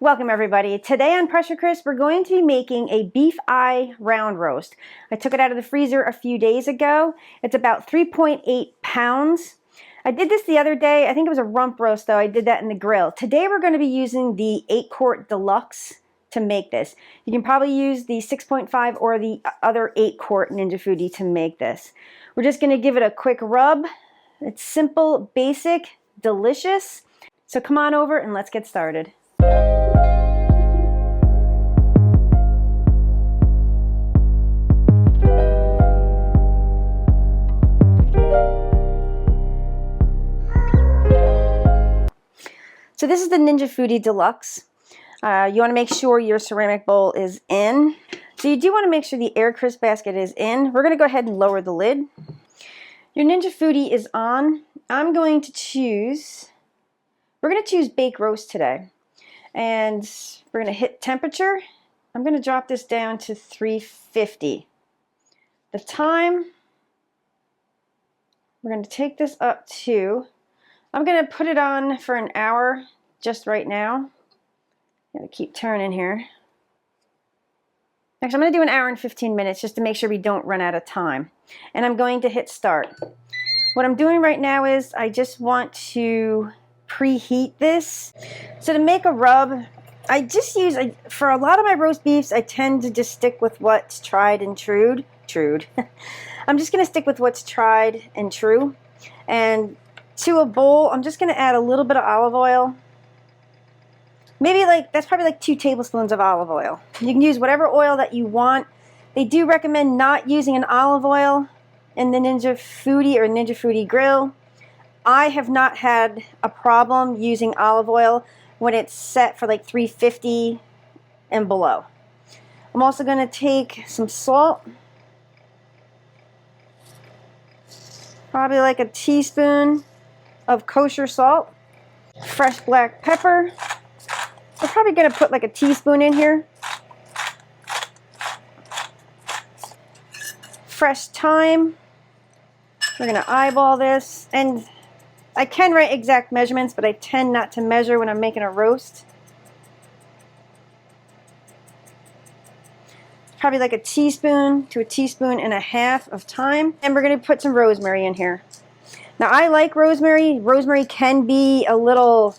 Welcome everybody. Today on Pressure Crisp, we're going to be making a beef eye round roast. I took it out of the freezer a few days ago. It's about 3.8 pounds. I did this the other day. I think it was a rump roast though. I did that in the grill. Today we're going to be using the 8-quart Deluxe to make this. You can probably use the 6.5 or the other 8-quart Ninja Foodi to make this. We're just going to give it a quick rub. It's simple, basic, delicious. So come on over and let's get started. So this is the Ninja Foodi Deluxe. You want to make sure your ceramic bowl is in. So you do want to make sure the air crisp basket is in. We're going to go ahead and lower the lid. Your Ninja Foodi is on. I'm going to choose, we're going to choose bake roast today. And we're going to hit temperature. I'm going to drop this down to 350. The time, we're going to take this up to, I'm going to put it on for an hour just right now. I'm going to keep turning here. Actually, I'm going to do an hour and 15 minutes just to make sure we don't run out of time. And I'm going to hit start. What I'm doing right now is I just want to preheat this. So to make a rub, I just use, for a lot of my roast beefs, I tend to just stick with what's tried and true. I'm just going to stick with what's tried and true. And to a bowl, I'm just going to add a little bit of olive oil. Maybe that's probably like 2 tablespoons of olive oil. You can use whatever oil that you want. They do recommend not using an olive oil in the Ninja Foodi or Ninja Foodi Grill. I have not had a problem using olive oil when it's set for like 350 and below. I'm also going to take some salt. Probably like a teaspoon of kosher salt, fresh black pepper. I'm probably going to put like a teaspoon in here. Fresh thyme. We're going to eyeball this. And I can write exact measurements, but I tend not to measure when I'm making a roast. Probably like a teaspoon to a teaspoon and a half of thyme. And we're going to put some rosemary in here. Now I like rosemary. Rosemary can be a little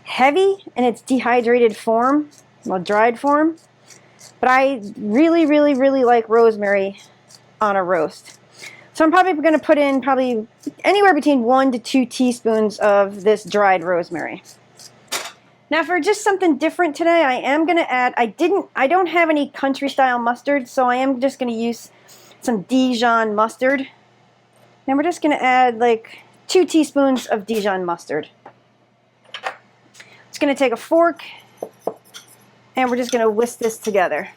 heavy in its dehydrated form, well, dried form. But I really like rosemary on a roast. So I'm probably going to put in probably anywhere between 1 to 2 teaspoons of this dried rosemary. Now for just something different today, I am going to add, I don't have any country style mustard, so I am just going to use some Dijon mustard. And we're just going to add like 2 teaspoons of Dijon mustard. Just going to take a fork and we're just going to whisk this together.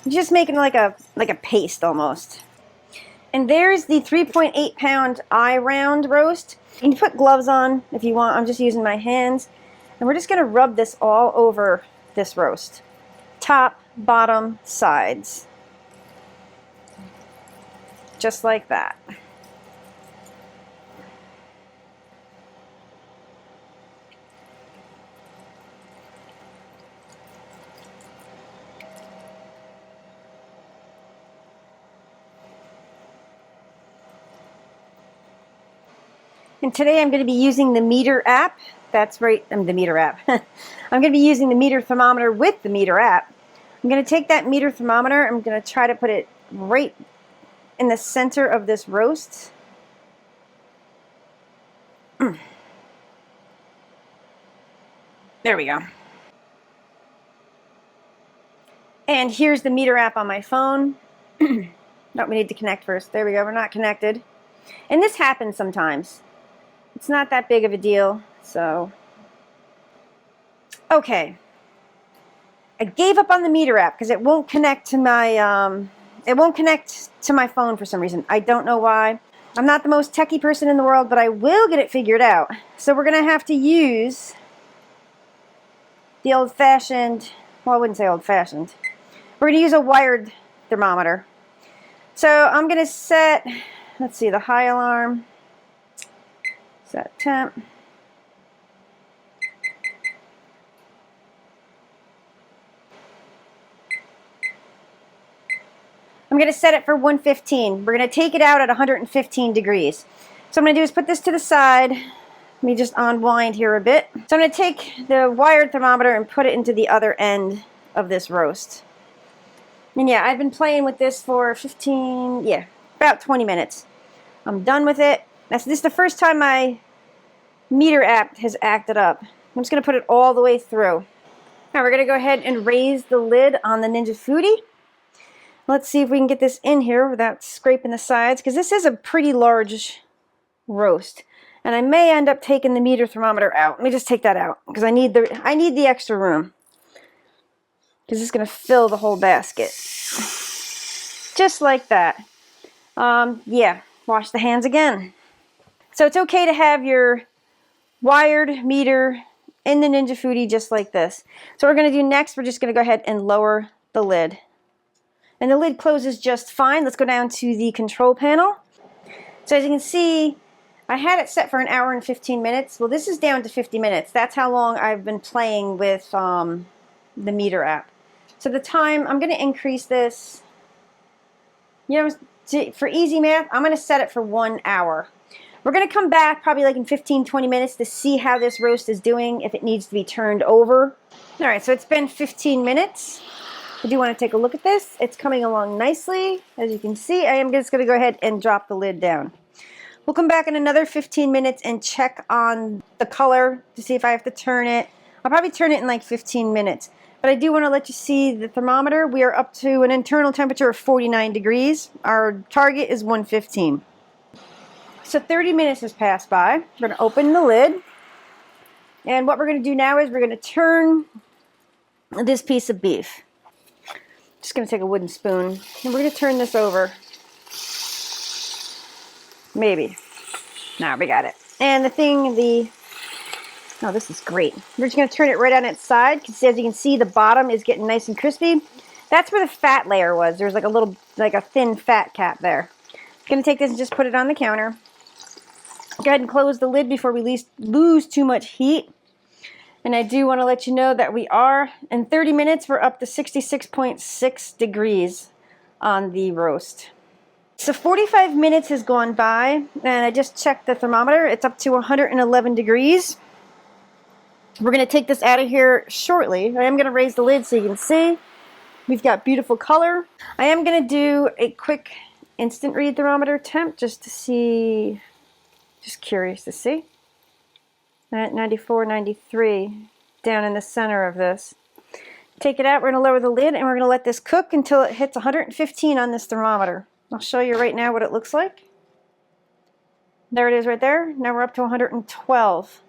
Just making like a paste almost. And there's the 3.8 pound eye round roast. You can put gloves on if you want. I'm just using my hands. And we're just going to rub this all over this roast. Top, bottom, sides. Just like that. And today I'm going to be using the meter app. That's right, the meter app. I'm going to be using the meter thermometer with the meter app. I'm going to take that meter thermometer. I'm going to try to put it right in the center of this roast. There we go. And here's the meter app on my phone. No, we need to connect first. There we go. We're not connected. And this happens sometimes. It's not that big of a deal, so. Okay. I gave up on the meter app because it won't connect to my phone for some reason. I don't know why. I'm not the most techie person in the world, but I will get it figured out. So we're going to have to use the old-fashioned, well, I wouldn't say old-fashioned. We're going to use a wired thermometer. So I'm going to set, let's see, the high alarm. Set temp. I'm going to set it for 115. We're going to take it out at 115 degrees. So what I'm going to do is put this to the side. Let me just unwind here a bit. So I'm going to take the wired thermometer and put it into the other end of this roast. And yeah, I've been playing with this for about 20 minutes. I'm done with it. This is the first time my meter app has acted up. I'm just going to put it all the way through. Now we're going to go ahead and raise the lid on the Ninja Foodi. Let's see if we can get this in here without scraping the sides, because this is a pretty large roast. And I may end up taking the meter thermometer out. Let me just take that out, because I need the extra room. Because it's going to fill the whole basket. Just like that. Yeah, wash the hands again. So it's okay to have your wired meter in the Ninja Foodi just like this. So what we're going to do next, we're just going to go ahead and lower the lid. And the lid closes just fine. Let's go down to the control panel. So as you can see, I had it set for an hour and 15 minutes. Well, this is down to 50 minutes. That's how long I've been playing with the meter app. So the time, I'm going to increase this. You know, for easy math, I'm going to set it for 1 hour. We're going to come back probably like in 15-20 minutes to see how this roast is doing, if it needs to be turned over. All right, so it's been 15 minutes. I do want to take a look at this. It's coming along nicely. As you can see, I am just going to go ahead and drop the lid down. We'll come back in another 15 minutes and check on the color to see if I have to turn it. I'll probably turn it in like 15 minutes. But I do want to let you see the thermometer. We are up to an internal temperature of 49 degrees. Our target is 115. So 30 minutes has passed by. We're going to open the lid. And what we're going to do now is we're going to turn this piece of beef. Just going to take a wooden spoon. And we're going to turn this over. Maybe. Now we got it. And oh, this is great. We're just going to turn it right on its side, because as you can see, the bottom is getting nice and crispy. That's where the fat layer was. There's like a thin fat cap there. I'm going to take this and just put it on the counter. Go ahead and close the lid before we lose too much heat. And I do want to let you know that we are, in 30 minutes, we're up to 66.6 degrees on the roast. So 45 minutes has gone by, and I just checked the thermometer. It's up to 111 degrees. We're going to take this out of here shortly. I am going to raise the lid so you can see. We've got beautiful color. I am going to do a quick instant read thermometer temp just to see, just curious to see. At 94, 93, down in the center of this. Take it out, we're going to lower the lid, and we're going to let this cook until it hits 115 on this thermometer. I'll show you right now what it looks like. There it is right there. Now we're up to 112.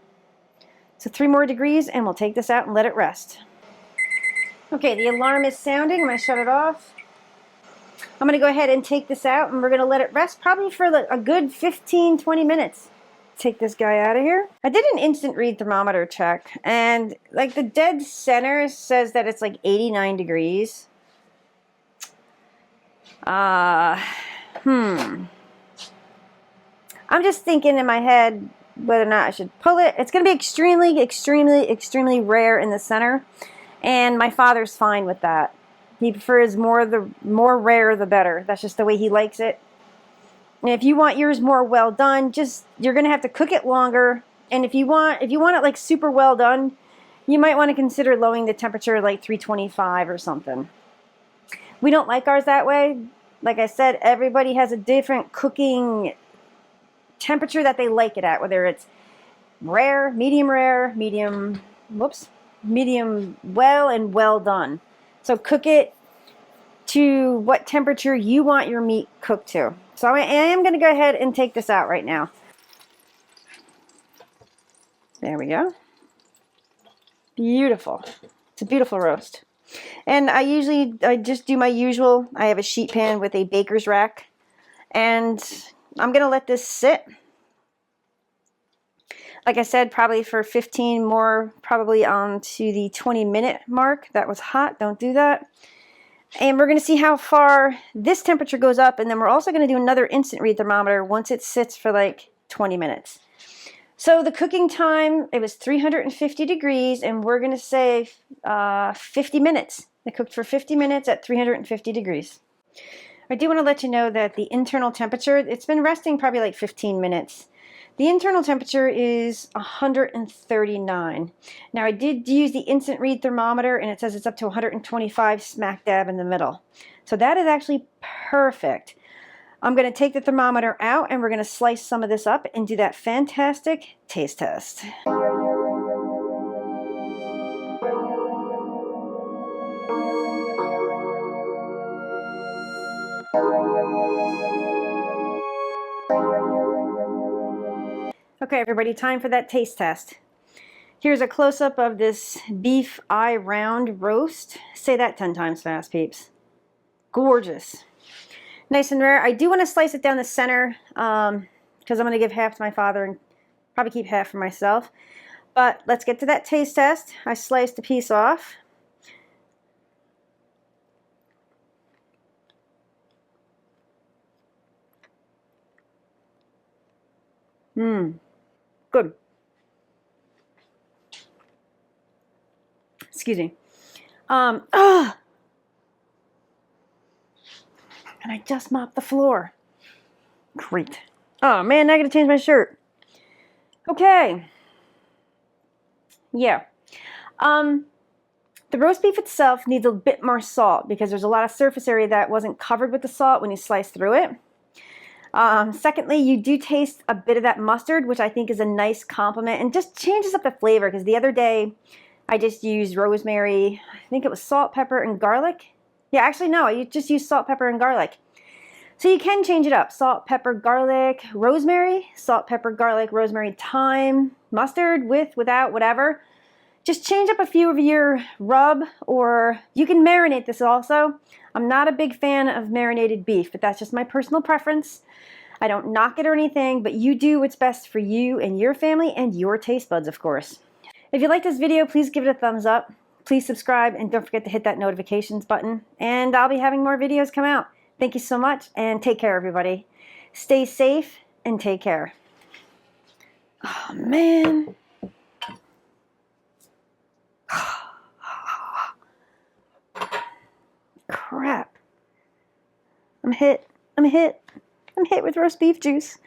So 3 more degrees, and we'll take this out and let it rest. Okay, the alarm is sounding. I'm going to shut it off. I'm going to go ahead and take this out, and we're going to let it rest probably for a good 15-20 minutes. Take this guy out of here. I did an instant read thermometer check, and like the dead center says that it's like 89 degrees. I'm just thinking in my head whether or not I should pull it. It's going to be extremely, extremely, extremely rare in the center, and my father's fine with that. He prefers the more rare the better. That's just the way he likes it. And if you want yours more well done, you're going to have to cook it longer. And if you want it like super well done, you might want to consider lowering the temperature like 325 or something. We don't like ours that way. Like I said, everybody has a different cooking temperature that they like it at, whether it's rare, medium well, and well done. So cook it to what temperature you want your meat cooked to. So I am going to go ahead and take this out right now. There we go. Beautiful. It's a beautiful roast. And I just do my usual. I have a sheet pan with a baker's rack. And I'm going to let this sit. Like I said, probably for 15 more, probably on to the 20-minute mark. That was hot. Don't do that. And we're going to see how far this temperature goes up, and then we're also going to do another instant read thermometer once it sits for like 20 minutes. So the cooking time, it was 350 degrees, and we're going to say 50 minutes. It cooked for 50 minutes at 350 degrees. I do want to let you know that the internal temperature, it's been resting probably like 15 minutes. The internal temperature is 139. Now I did use the instant read thermometer and it says it's up to 125 smack dab in the middle. So that is actually perfect. I'm going to take the thermometer out and we're going to slice some of this up and do that fantastic taste test. Okay, everybody, time for that taste test. Here's a close-up of this beef eye round roast. Say that 10 times fast, peeps. Gorgeous. Nice and rare. I do want to slice it down the center because I'm going to give half to my father and probably keep half for myself. But let's get to that taste test. I sliced a piece off. Good. Excuse me. And I just mopped the floor. Great. Oh man, now I gotta change my shirt. Okay. Yeah. The roast beef itself needs a bit more salt because there's a lot of surface area that wasn't covered with the salt when you slice through it. Secondly, you do taste a bit of that mustard, which I think is a nice compliment and just changes up the flavor because the other day I just used rosemary, I think it was salt, pepper, and garlic. Yeah, actually no, I just used salt, pepper, and garlic. So you can change it up. Salt, pepper, garlic, rosemary, salt, pepper, garlic, rosemary, thyme, mustard, with, without, whatever. Just change up a few of your rub, or you can marinate this also. I'm not a big fan of marinated beef, but that's just my personal preference. I don't knock it or anything, but you do what's best for you and your family and your taste buds, of course. If you like this video, please give it a thumbs up. Please subscribe and don't forget to hit that notifications button. And I'll be having more videos come out. Thank you so much and take care, everybody. Stay safe and take care. Oh, man. Crap. I'm hit with roast beef juice.